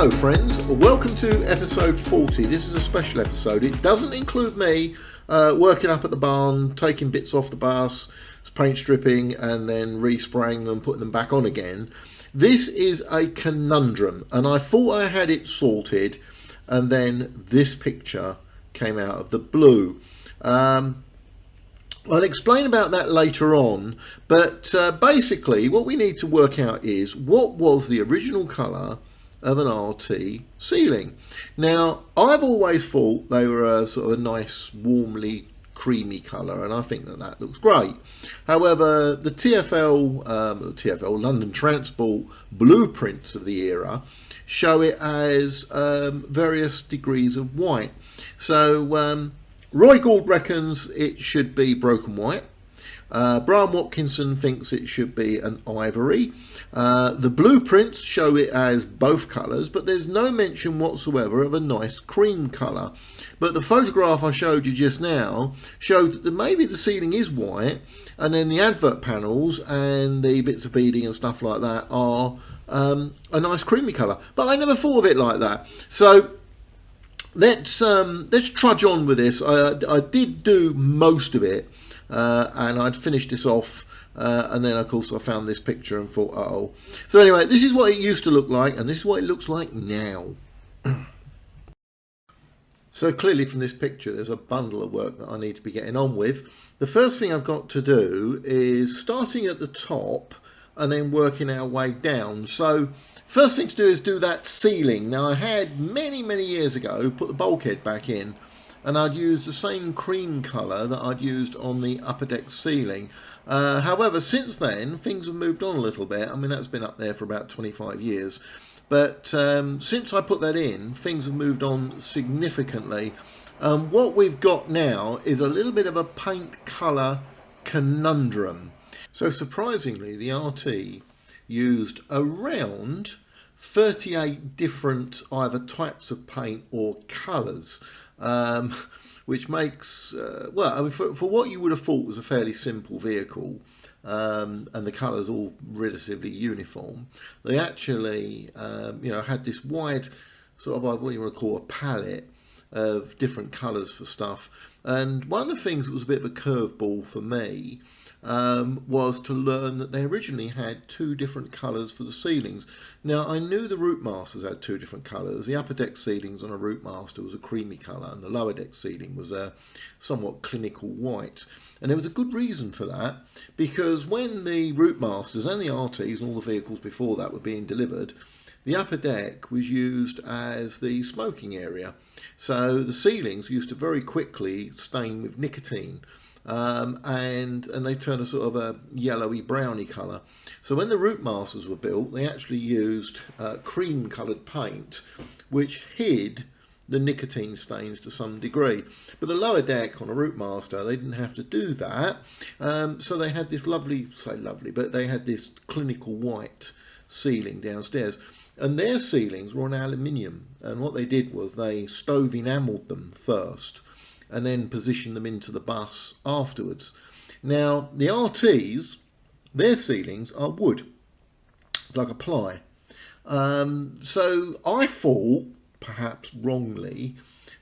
Hello friends, welcome to episode 40. This is a special episode. It doesn't include me working up at the barn, taking bits off the bus, paint stripping and then respraying them, putting them back on again. This is a conundrum and I thought I had it sorted, and then this picture came out of the blue. I'll explain about that later on, but basically what we need to work out is what was the original colour of an RT ceiling. Now, I've always thought they were a sort of a nice, warmly creamy colour, and I think that that looks great. However, the TfL London Transport blueprints of the era show it as various degrees of white. So Roy Gould reckons it should be broken white. Brian Watkinson thinks it should be an ivory. The blueprints show it as both colours, but there's no mention whatsoever of a nice cream colour. But the photograph I showed you just now showed that maybe the ceiling is white, and then the advert panels and the bits of beading and stuff like that are a nice creamy colour. But I never thought of it like that. So let's trudge on with this. I did do most of it, and I'd finished this off, and then of course I found this picture and thought, uh-oh. So anyway, this is what it used to look like, and this is what it looks like now. So clearly from this picture there's a bundle of work that I need to be getting on with. The first thing I've got to do is starting at the top and then working our way down. So first thing to do is do that ceiling. Now I had many years ago put the bulkhead back in, and I'd used the same cream colour that I'd used on the upper deck ceiling. However, since then things have moved on a little bit. I mean, that's been up there for about 25 years. But since I put that in, things have moved on significantly. What we've got now is a little bit of a paint colour conundrum. So surprisingly, the RT used around 38 different either types of paint or colours, which makes, well, I mean, for what you would have thought was a fairly simple vehicle, and the colours all relatively uniform, they actually, had this wide sort of what you want to call a palette of different colours for stuff. And one of the things that was a bit of a curveball for me was to learn that they originally had two different colours for the ceilings. Now, I knew the roof masters had two different colours. The upper deck ceilings on a roof master was a creamy colour, and the lower deck ceiling was a somewhat clinical white. And there was a good reason for that, because when the roof masters and the RTs and all the vehicles before that were being delivered, the upper deck was used as the smoking area. So the ceilings used to very quickly stain with nicotine. And they turn a sort of a yellowy browny colour. So when the root masters were built, they actually used cream coloured paint, which hid the nicotine stains to some degree. But the lower deck on a root master, they didn't have to do that. So they had this but they had this clinical white ceiling downstairs. And their ceilings were on aluminium. And what they did was they stove enamelled them first, and then position them into the bus afterwards. Now, the RTs, their ceilings are wood. It's like a ply. So I thought, perhaps wrongly,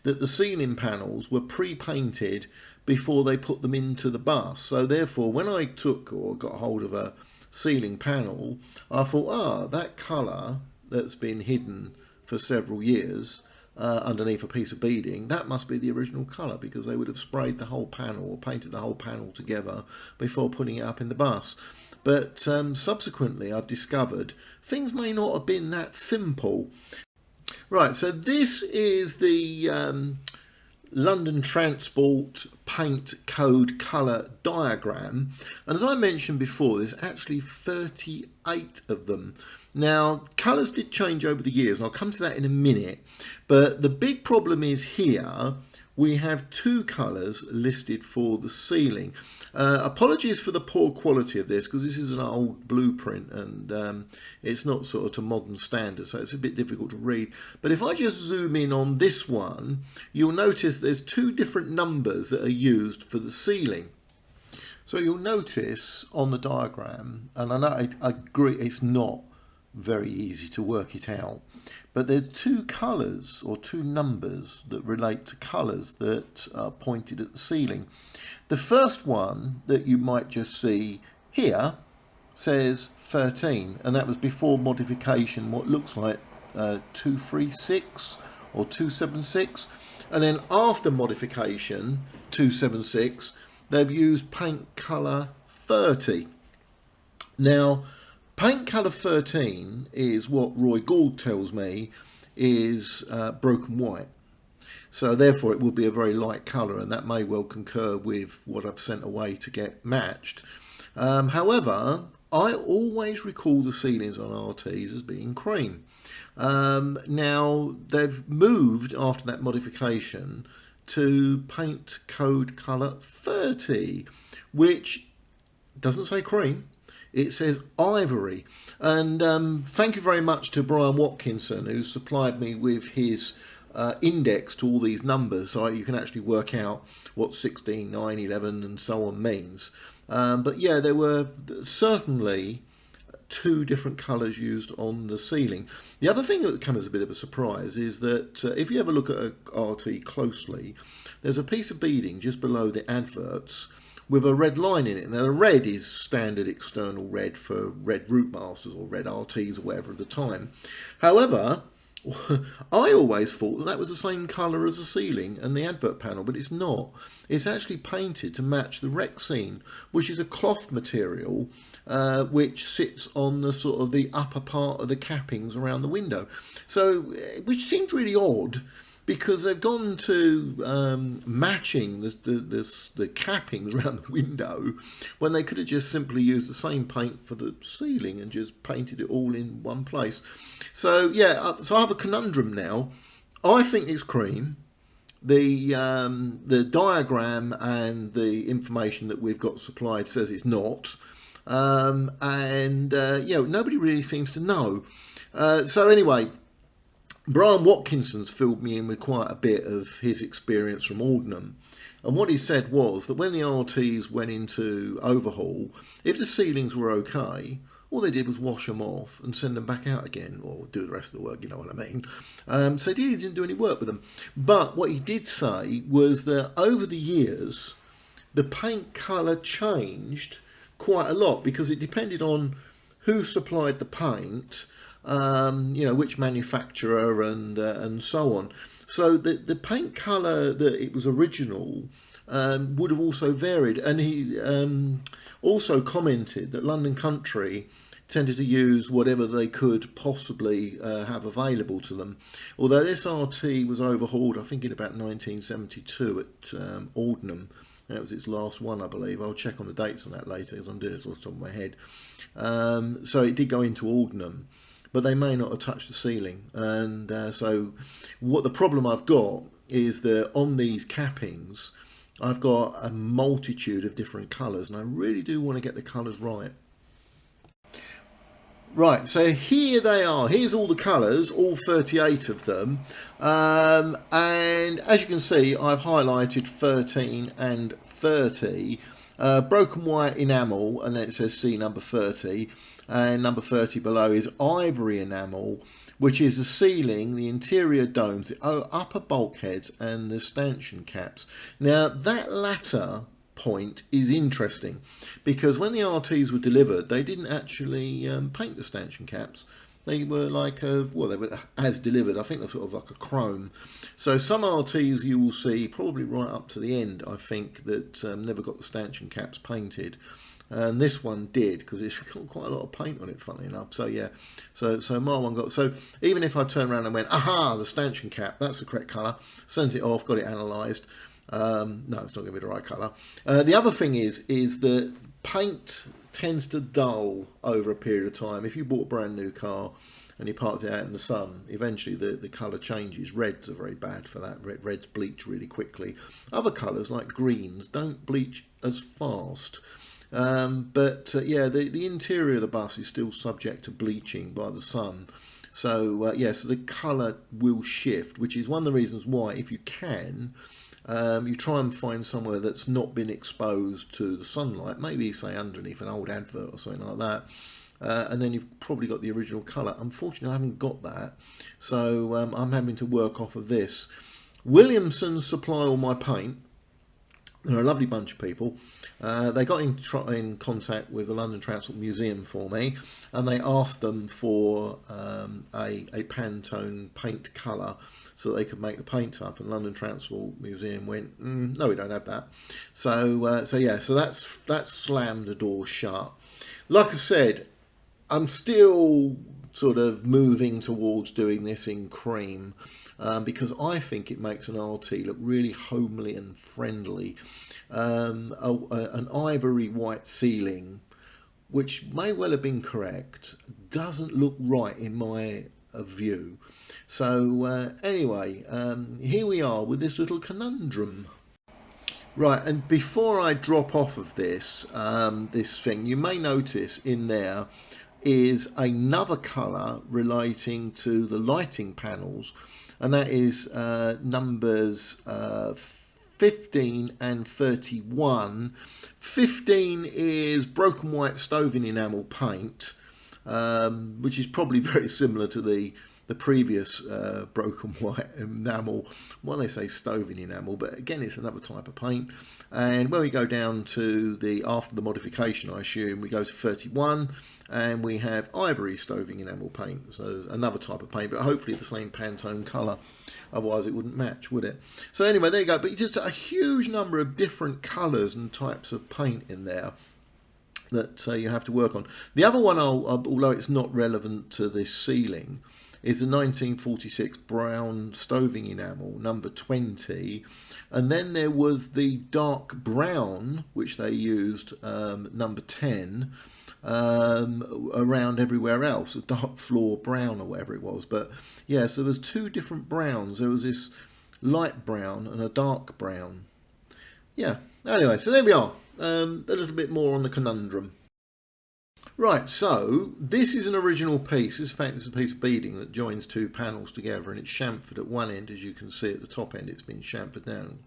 that the ceiling panels were pre-painted before they put them into the bus. So therefore, when I took or got hold of a ceiling panel, I thought, that colour that's been hidden for several years underneath a piece of beading, that must be the original colour, because they would have sprayed the whole panel or painted the whole panel together before putting it up in the bus. But subsequently I've discovered things may not have been that simple. Right, so this is the London Transport paint code colour diagram, and as I mentioned before, there's actually 38 of them. Now, colours did change over the years, and I'll come to that in a minute, but the big problem is here we have two colours listed for the ceiling. Apologies for the poor quality of this, because this is an old blueprint and it's not sort of to modern standards, so it's a bit difficult to read. But if I just zoom in on this one, you'll notice there's two different numbers that are used for the ceiling. So you'll notice on the diagram, and I know I agree it's not very easy to work it out. But there's two colours or two numbers that relate to colours that are pointed at the ceiling. The first one that you might just see here says 13, and that was before modification, what looks like 236 or 276, and then after modification 276 they've used paint colour 30. Now paint colour 13 is what Roy Gould tells me is broken white, so therefore it will be a very light colour, and that may well concur with what I've sent away to get matched. However, I always recall the ceilings on RTs as being cream. Now they've moved after that modification to paint code colour 30, which doesn't say cream, it says ivory. And thank you very much to Brian Watkinson, who supplied me with his index to all these numbers, so you can actually work out what 16, 9, 11 and so on means. But yeah, there were certainly two different colours used on the ceiling. The other thing that comes as a bit of a surprise is that if you ever look at a RT closely, there's a piece of beading just below the adverts with a red line in it. Now the red is standard external red for red Root Masters or red RTs or whatever at the time. However, I always thought that that was the same colour as the ceiling and the advert panel, but it's not. It's actually painted to match the rec scene, which is a cloth material which sits on the sort of the upper part of the cappings around the window. So, which seemed really odd, because they've gone to matching the cappings around the window when they could have just simply used the same paint for the ceiling and just painted it all in one place. So yeah, so I have a conundrum now. I think it's cream. The diagram and the information that we've got supplied says it's not. Yeah, nobody really seems to know. So anyway, Brian Watkinson's filled me in with quite a bit of his experience from Aldenham, and what he said was that when the RTs went into overhaul, if the ceilings were okay, all they did was wash them off and send them back out again, or do the rest of the work, you know what I mean. So he didn't do any work with them. But what he did say was that over the years, the paint colour changed quite a lot, because it depended on who supplied the paint, which manufacturer and so on. So the paint colour that it was original would have also varied. And he also commented that London Country tended to use whatever they could possibly have available to them. Although this RT was overhauled, I think in about 1972 at Aldenham. That was its last one, I believe. I'll check on the dates on that later, because I'm doing this off the top of my head. So it did go into Aldenham, but they may not have touched the ceiling. And so what the problem I've got is that on these cappings, I've got a multitude of different colours, and I really do want to get the colours right. Right, so here they are. Here's all the colours, all 38 of them. And as you can see, I've highlighted 13 and 30. Broken white enamel, and then it says C number 30. And number 30 below is ivory enamel, which is the ceiling, the interior domes, the upper bulkheads and the stanchion caps. Now that latter point is interesting, because when the RTs were delivered, they didn't actually paint the stanchion caps. They were like they were as delivered. I think they're sort of like a chrome. So some RTs you will see probably right up to the end, I think, that never got the stanchion caps painted. And this one did, because it's got quite a lot of paint on it, funnily enough. So yeah, so my one got, so even if I turned around and went, aha, the stanchion cap, that's the correct colour, sent it off, got it analysed, no, it's not going to be the right colour. The other thing is that paint tends to dull over a period of time. If you bought a brand new car and you parked it out in the sun, eventually the colour changes. Reds are very bad for that. Reds bleach really quickly. Other colours like greens don't bleach as fast. Yeah, the interior of the bus is still subject to bleaching by the sun. So yeah, so the colour will shift, which is one of the reasons why, if you can, you try and find somewhere that's not been exposed to the sunlight, maybe say underneath an old advert or something like that, and then you've probably got the original colour. Unfortunately, I haven't got that, so I'm having to work off of this. Williamson's supply all my paint. They're a lovely bunch of people. They got in contact with the London Transport Museum for me, and they asked them for a Pantone paint colour so that they could make the paint up. And London Transport Museum went, no, we don't have that. So that's slammed the door shut. Like I said, I'm still sort of moving towards doing this in cream. Because I think it makes an RT look really homely and friendly. An ivory white ceiling, which may well have been correct, doesn't look right in my view. So anyway, here we are with this little conundrum. Right, and before I drop off of this, this thing, you may notice in there is another colour relating to the lighting panels, and that is numbers 15 and 31. 15 is broken white stoving enamel paint, which is probably very similar to the previous broken white enamel. Well, they say stoving enamel, but again, it's another type of paint. And when we go down to after the modification, I assume, we go to 31, and we have ivory stoving enamel paint, so another type of paint, but hopefully the same Pantone colour, otherwise it wouldn't match, would it? So anyway, there you go. But just a huge number of different colours and types of paint in there that you have to work on. The other one, although it's not relevant to this ceiling, is the 1946 brown stoving enamel, number 20. And then there was the dark brown, which they used, number 10, around everywhere else, a dark floor brown or whatever it was. But yeah, so there's two different browns. There was this light brown and a dark brown. Yeah, anyway, so there we are. A little bit more on the conundrum. Right, so this is an original piece. In fact, it's a piece of beading that joins two panels together, and it's chamfered at one end, as you can see at the top end. It's been chamfered down,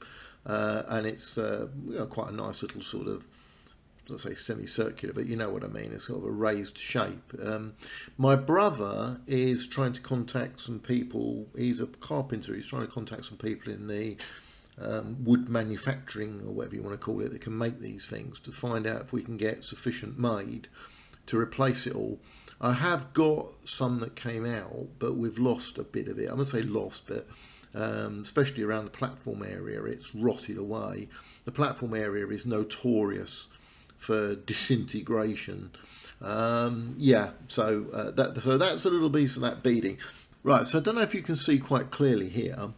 and it's quite a nice little sort of, let's say semicircular, but you know what I mean. It's sort of a raised shape. My brother is trying to contact some people. He's a carpenter. He's trying to contact some people in the wood manufacturing, or whatever you want to call it, that can make these things, to find out if we can get sufficient made to replace it all. I have got some that came out, but we've lost a bit of it. I'm going to say lost, but especially around the platform area, it's rotted away. The platform area is notorious for disintegration. Yeah, so that's a little piece of that beading. Right, so I don't know if you can see quite clearly here,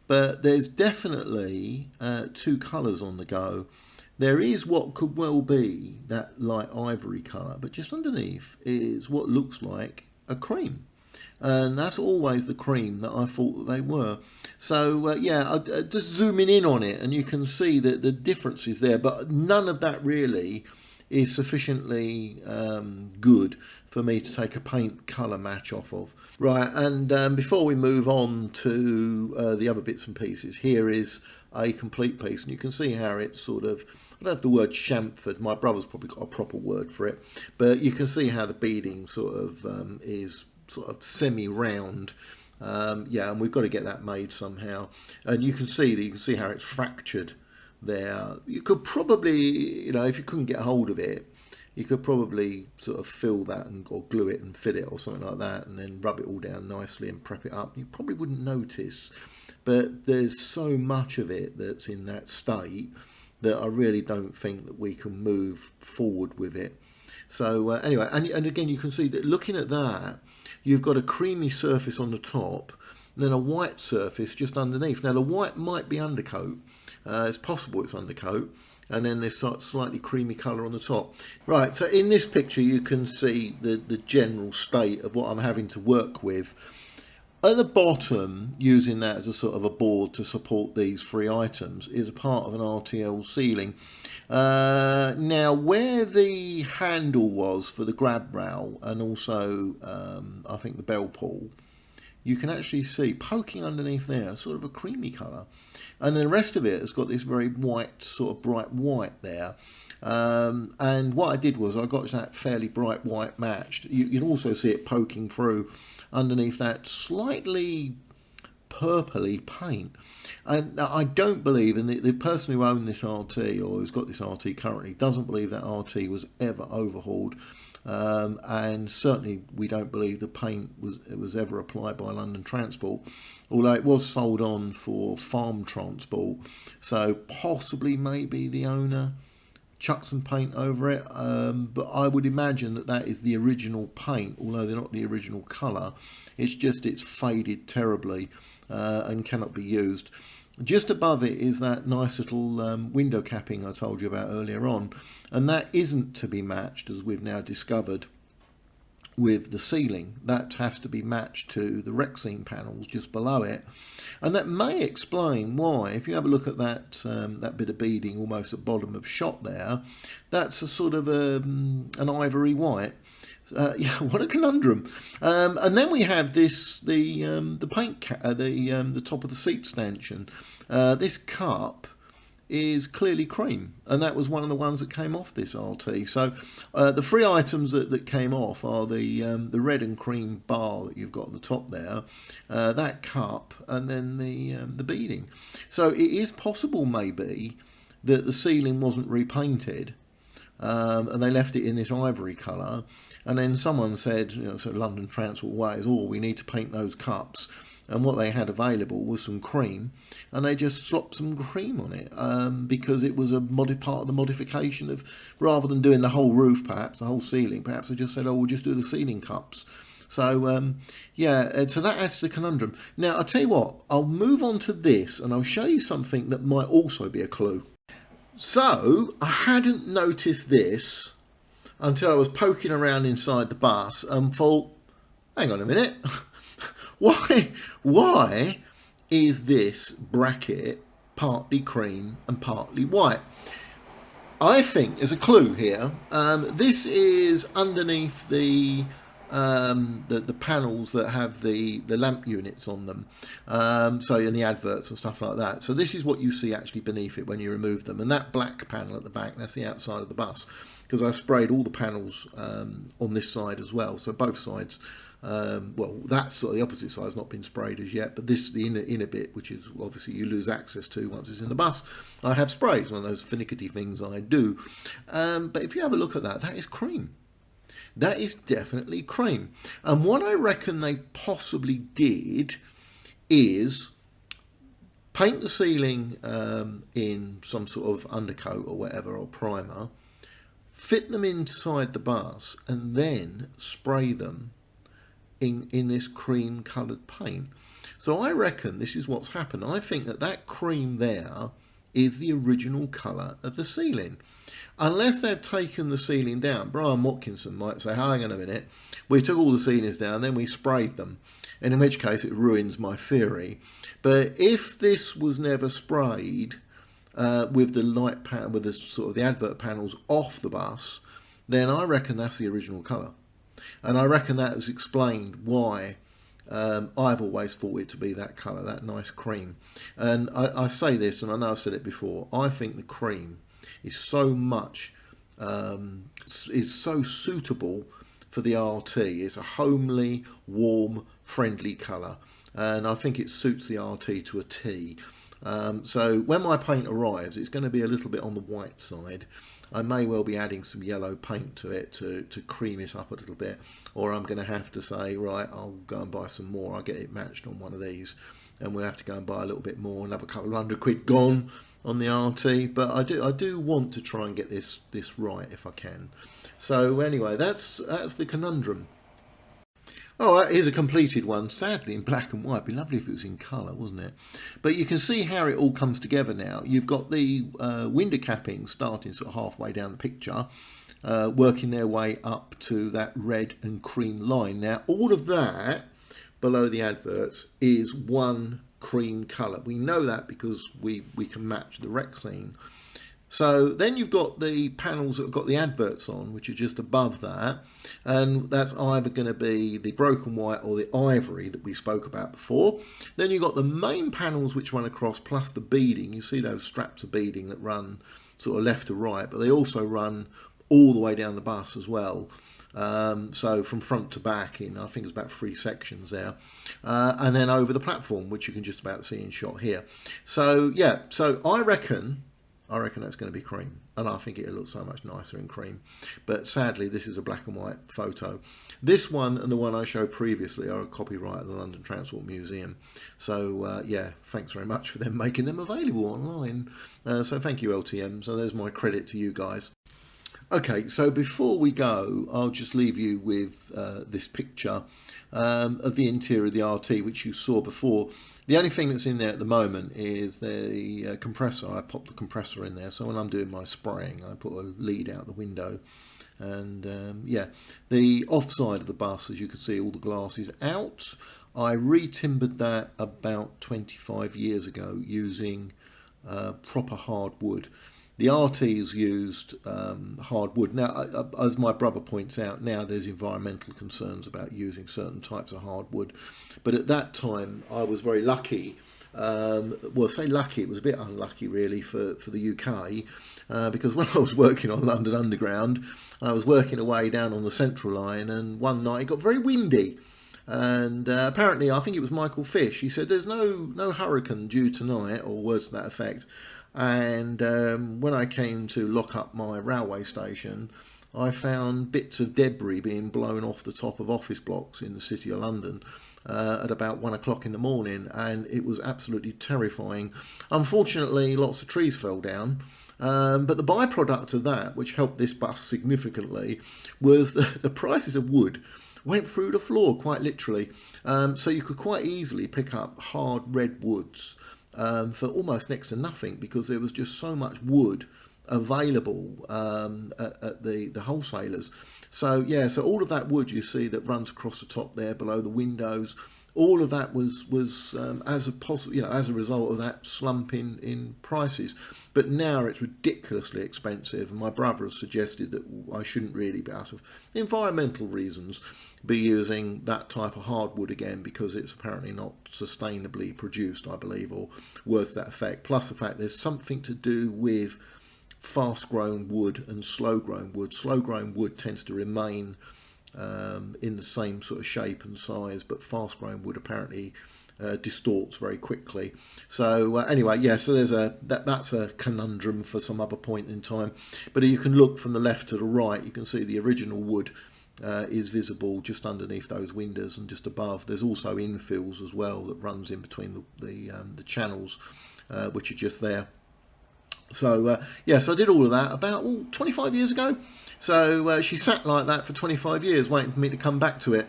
but there's definitely two colours on the go. There is what could well be that light ivory colour, but just underneath is what looks like a cream. And that's always the cream that I thought that they were. So yeah, just zooming in on it, and you can see that the difference is there, but none of that really is sufficiently good for me to take a paint colour match off of. Right, and before we move on to the other bits and pieces, here is a complete piece, and you can see how it's sort of, I don't have the word chamfered, my brother's probably got a proper word for it, but you can see how the beading sort of is sort of semi-round. Yeah, and we've got to get that made somehow, and you can see how it's fractured there. You could probably, you know, if you couldn't get a hold of it, you could probably sort of fill that or glue it and fit it or something like that, and then rub it all down nicely and prep it up. You probably wouldn't notice, but there's so much of it that's in that state that I really don't think that we can move forward with it. So anyway, and again, you can see that looking at that, you've got a creamy surface on the top, and then a white surface just underneath. Now the white might be undercoat. It's possible it's undercoat, and then this slightly creamy colour on the top. Right, so in this picture you can see the general state of what I'm having to work with. At the bottom, using that as a sort of a board to support these three items, is a part of an RTL ceiling. Now, where the handle was for the grab rail, and also I think the bell pull, you can actually see poking underneath there sort of a creamy colour, and then the rest of it has got this very white, sort of bright white there. And what I did was I got that fairly bright white matched. You can also see it poking through underneath that slightly purpley paint. And I don't believe, and the person who owned this RT, or who's got this RT currently, doesn't believe that RT was ever overhauled. And certainly we don't believe the paint was ever applied by London Transport, although it was sold on for farm transport, so possibly maybe the owner chucked some paint over it, but I would imagine that that is the original paint, although they're not the original colour. It's just it's faded terribly and cannot be used. Just above it is that nice little window capping I told you about earlier on, and that isn't to be matched, as we've now discovered, with the ceiling. That has to be matched to the Rexine panels just below it, and that may explain why, if you have a look at that that bit of beading almost at the bottom of shot there, that's a sort of an ivory white. Yeah, what a conundrum. And then we have this, the paint, the top of the seat stanchion. This cup is clearly cream, and that was one of the ones that came off this RT. So the three items that came off are the red and cream bar that you've got at the top there, that cup, and then the beading. So it is possible maybe that the ceiling wasn't repainted, and they left it in this ivory colour, and then someone said, you know, sort of London Transport ways, oh, we need to paint those cups. And what they had available was some cream, and they just slopped some cream on it because it was a part of the modification of, rather than doing the whole roof, perhaps the whole ceiling, perhaps they just said, oh, we'll just do the ceiling cups. So yeah, so that adds to the conundrum. Now I'll tell you what, I'll move on to this, and I'll show you something that might also be a clue. So I hadn't noticed this until I was poking around inside the bus and thought, hang on a minute. Why is this bracket partly cream and partly white? I think there's a clue here. This is underneath the panels that have the lamp units on them, so in the adverts and stuff like that. So this is what you see actually beneath it when you remove them, and that black panel at the back, that's the outside of the bus, because I sprayed all the panels on this side as well, so both sides. Well, that sort of the opposite side has not been sprayed as yet, but this, the inner bit, which is obviously you lose access to once it's in the bus, I have sprayed. It's one of those finicky things I do. But if you have a look at that, that is cream. That is definitely cream. And what I reckon they possibly did is paint the ceiling in some sort of undercoat or whatever, or primer, fit them inside the bus, and then spray them in this cream coloured paint. So I reckon this is what's happened. I think that cream there is the original colour of the ceiling. Unless they've taken the ceiling down. Brian Watkinson might say, hang on a minute, we took all the ceilings down, then we sprayed them, and in which case it ruins my theory. But if this was never sprayed with the light panel, with the sort of the advert panels off the bus, then I reckon that's the original colour. And I reckon that has explained why I've always thought it to be that colour, that nice cream. And I say this, and I know I've said it before, I think the cream is so much, is so suitable for the RT. It's a homely, warm, friendly colour. And I think it suits the RT to a T. So when my paint arrives, it's going to be a little bit on the white side. I may well be adding some yellow paint to it to cream it up a little bit, or I'm going to have to say, right, I'll go and buy some more. I'll get it matched on one of these, and we'll have to go and buy a little bit more, another couple of £100 gone on the RT. But I do want to try and get this right if I can. So anyway, that's the conundrum. Oh, here's a completed one, sadly in black and white. It'd be lovely if it was in colour, wasn't it? But you can see how it all comes together now. You've got the window cappings starting sort of halfway down the picture, working their way up to that red and cream line. Now, all of that below the adverts is one cream colour. We know that because we can match the Rexine. So then you've got the panels that have got the adverts on, which are just above that, and that's either going to be the broken white or the ivory that we spoke about before. Then you've got the main panels which run across, plus the beading. You see those straps of beading that run sort of left to right, but they also run all the way down the bus as well. So from front to back in, I think it's about 3 sections there, and then over the platform, which you can just about see in shot here. So yeah, so I reckon that's going to be cream, and I think it'll look so much nicer in cream. But sadly, this is a black and white photo. This one and the one I showed previously are a copyright of the London Transport Museum. So yeah, thanks very much for them making them available online. So thank you, LTM. So there's my credit to you guys. Okay, so before we go, I'll just leave you with this picture of the interior of the RT, which you saw before. The only thing that's in there at the moment is the compressor. I popped the compressor in there, so when I'm doing my spraying, I put a lead out the window. And yeah, the offside of the bus, as you can see, all the glass is out. I re-timbered that about 25 years ago using proper hardwood. The RT's used hardwood. Now, as my brother points out, now there's environmental concerns about using certain types of hardwood. But at that time, I was very lucky. Well, say lucky, it was a bit unlucky really for the UK, because when I was working on London Underground, I was working away down on the Central Line, and one night it got very windy. And apparently, I think it was Michael Fish, he said there's no hurricane due tonight, or words to that effect. And when I came to lock up my railway station, I found bits of debris being blown off the top of office blocks in the City of London at about 1 o'clock in the morning, and it was absolutely terrifying. Unfortunately, lots of trees fell down, but the byproduct of that, which helped this bus significantly, was the prices of wood went through the floor, quite literally. So you could quite easily pick up hard red woods for almost next to nothing, because there was just so much wood available at the wholesalers. So yeah, so all of that wood you see that runs across the top there below the windows, all of that was as a result of that slump in prices. But now it's ridiculously expensive, and my brother has suggested that I shouldn't really, be out of environmental reasons, be using that type of hardwood again, because it's apparently not sustainably produced, I believe, or words to that effect. Plus the fact there's something to do with fast-grown wood and slow-grown wood. Slow-grown wood tends to remain in the same sort of shape and size, but fast-grown wood apparently distorts very quickly. So anyway, yeah, so there's that's a conundrum for some other point in time. But you can look from the left to the right, you can see the original wood is visible just underneath those windows and just above. There's also infills as well that runs in between the channels, which are just there. So yeah, so I did all of that about 25 years ago. So she sat like that for 25 years waiting for me to come back to it.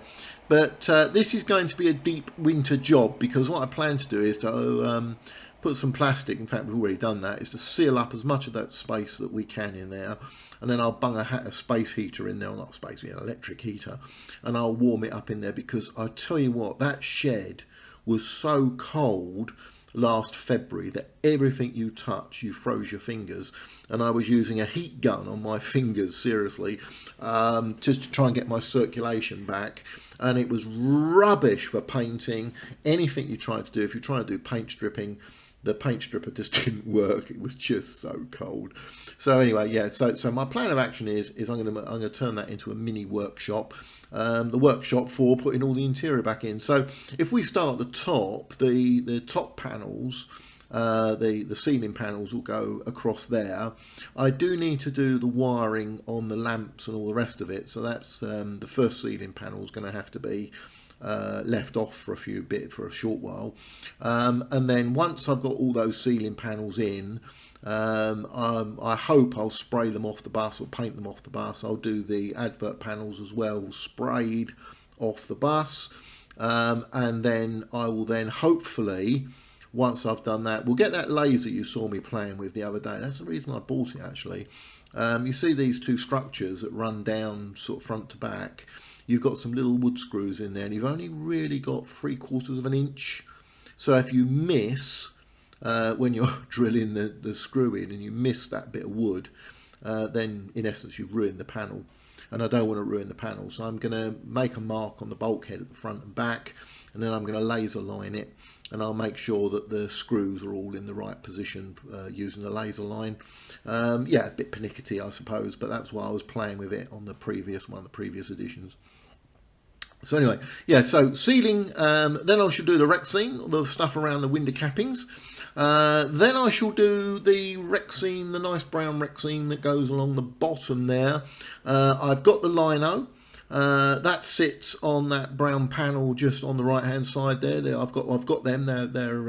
But this is going to be a deep winter job, because what I plan to do is to put some plastic, in fact we've already done that, is to seal up as much of that space that we can in there. And then I'll bung a space heater in there, or not space, an electric heater, and I'll warm it up in there, because I tell you what, that shed was so cold last February that everything you touch, you froze your fingers. And I was using a heat gun on my fingers, seriously, just to try and get my circulation back. And it was rubbish for painting. Anything you tried to do, if you try to do paint stripping, the paint stripper just didn't work. It was just so cold. So anyway, yeah, so my plan of action is I'm going to turn that into a mini workshop. The workshop for putting all the interior back in. So if we start at the top, the top panels, the ceiling panels will go across there. I do need to do the wiring on the lamps and all the rest of it. So that's the first ceiling panel is going to have to be left off for a short while, and then once I've got all those ceiling panels in, I hope I'll spray them off the bus or paint them off the bus. I'll do the advert panels as well, sprayed off the bus, and then I will then hopefully, once I've done that, we'll get that laser you saw me playing with the other day. That's the reason I bought it, actually. You see these two structures that run down sort of front to back. You've got some little wood screws in there, and you've only really got 3/4 of an inch. So if you miss when you're drilling the screw in and you miss that bit of wood, then in essence you've ruined the panel. And I don't want to ruin the panel, so I'm going to make a mark on the bulkhead at the front and back, and then I'm going to laser line it, and I'll make sure that the screws are all in the right position using the laser line. Yeah, a bit pernickety, I suppose, but that's why I was playing with it on the previous one of the previous editions. So anyway, yeah, so sealing, then I should do the Rexine, the stuff around the window cappings. Then I shall do the Rexine, the nice brown Rexine that goes along the bottom there. I've got the lino. That sits on that brown panel just on the right hand side there. I've got them. They're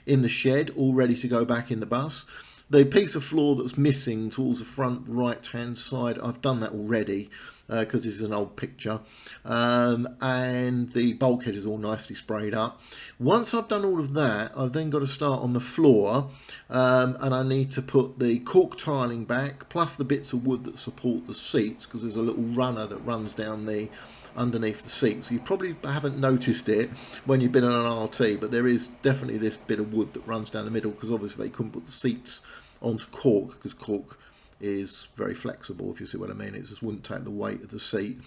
in the shed, all ready to go back in the bus. The piece of floor that's missing towards the front right hand side, I've done that already because this is an old picture, and the bulkhead is all nicely sprayed up. Once I've done all of that, I've then got to start on the floor, and I need to put the cork tiling back plus the bits of wood that support the seats, because there's a little runner that runs down underneath the seat. So you probably haven't noticed it when you've been on an RT, but there is definitely this bit of wood that runs down the middle, because obviously they couldn't put the seats onto cork, because cork is very flexible, if you see what I mean. It just wouldn't take the weight of the seat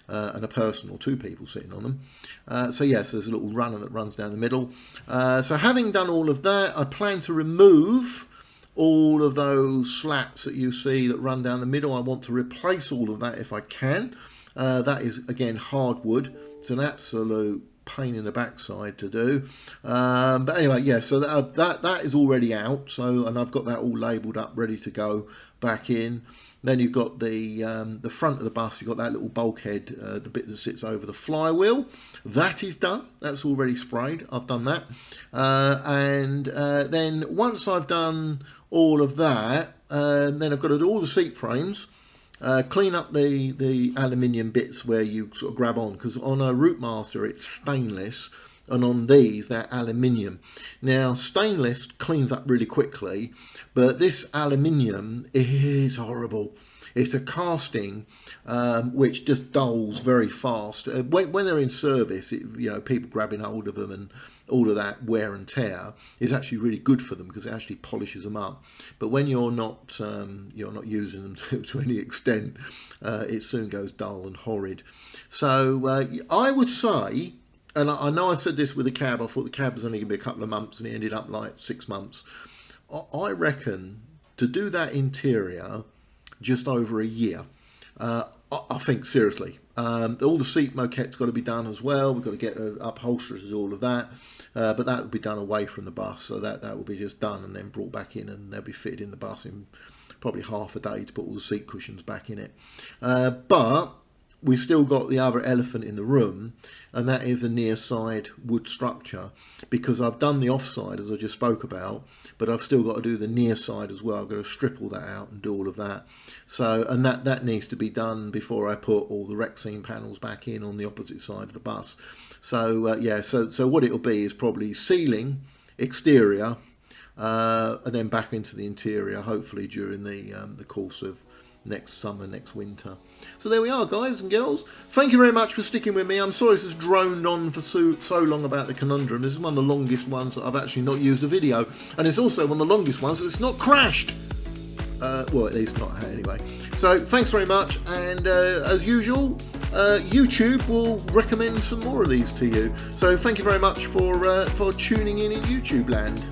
and a person or two people sitting on them. So yes, there's a little runner that runs down the middle. So having done all of that, I plan to remove all of those slats that you see that run down the middle. I want to replace all of that if I can. That is again hardwood. It's an absolute pain in the backside to do, but anyway, yeah, so that is already out, so, and I've got that all labelled up ready to go back in. Then you've got the front of the bus, you've got that little bulkhead, the bit that sits over the flywheel. That is done, that's already sprayed, I've done that. And then once I've done all of that, then I've got to do all the seat frames. Clean up the aluminium bits where you sort of grab on, because on a Routemaster it's stainless, and on these they're aluminium. Now stainless cleans up really quickly, but this aluminium is horrible. It's a casting which just dulls very fast. When they're in service, you know, people grabbing hold of them and all of that wear and tear is actually really good for them, because it actually polishes them up. But when you're not using them to any extent, it soon goes dull and horrid. So I would say, and I know I said this with the cab, I thought the cab was only going to be a couple of months, and it ended up like 6 months. I reckon to do that interior, just over a year. I think seriously, all the seat moquette's got to be done as well. We've got to get the upholstery to do all of that, but that will be done away from the bus, so that will be just done and then brought back in, and they'll be fitted in the bus in probably half a day to put all the seat cushions back in it. But we've still got the other elephant in the room, and that is a near side wood structure, because I've done the offside as I just spoke about, but I've still got to do the near side as well. I've got to strip all that out and do all of that. So, and that needs to be done before I put all the Rexine panels back in on the opposite side of the bus. So yeah, so what it'll be is probably ceiling, exterior, and then back into the interior, hopefully during the course of next summer, next winter. So there we are, guys and girls. Thank you very much for sticking with me. I'm sorry this has droned on for so long about the conundrum. This is one of the longest ones that I've actually not used a video, and it's also one of the longest ones that it's not crashed. Well, at least not anyway. So thanks very much, and as usual, YouTube will recommend some more of these to you. So thank you very much for tuning in YouTube land.